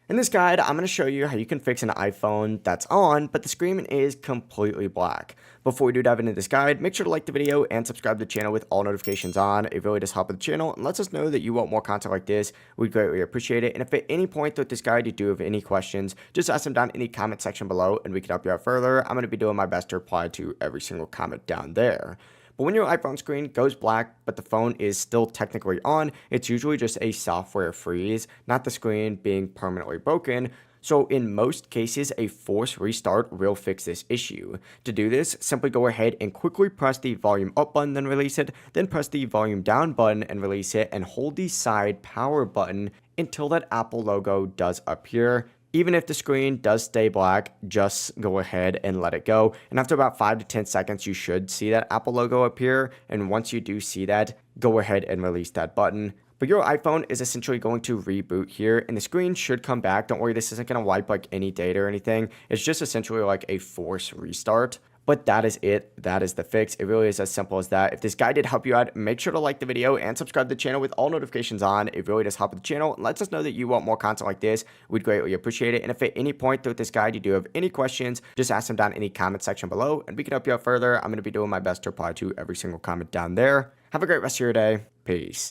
In this guide, I'm going to show you how you can fix an iPhone that's on, but the screen is completely black. Before we do dive into this guide, make sure to like the video and subscribe to the channel with all notifications on. It really does help with the channel and lets us know that you want more content like this. We'd greatly appreciate it. And if at any point throughout this guide you do have any questions, just ask them down in the comment section below and we can help you out further. I'm going to be doing my best to reply to every single comment down there. But when your iPhone screen goes black, but the phone is still technically on, it's usually just a software freeze, not the screen being permanently broken. So in most cases, a forced restart will fix this issue. To do this, simply go ahead and quickly press the volume up button, then release it, then press the volume down button and release it, and hold the side power button until that Apple logo does appear. Even if the screen does stay black, just go ahead and let it go. And after about 5 to 10 seconds, you should see that Apple logo appear. And once you do see that, go ahead and release that button. But your iPhone is essentially going to reboot here and the screen should come back. Don't worry, this isn't going to wipe like any data or anything. It's just essentially like a forced restart. But that is it. That is the fix. It really is as simple as that. If this guide did help you out, make sure to like the video and subscribe to the channel with all notifications on. It really does help the channel and lets us know that you want more content like this. We'd greatly appreciate it. And if at any point throughout this guide you do have any questions, just ask them down in the comment section below and we can help you out further. I'm going to be doing my best to reply to every single comment down there. Have a great rest of your day. Peace.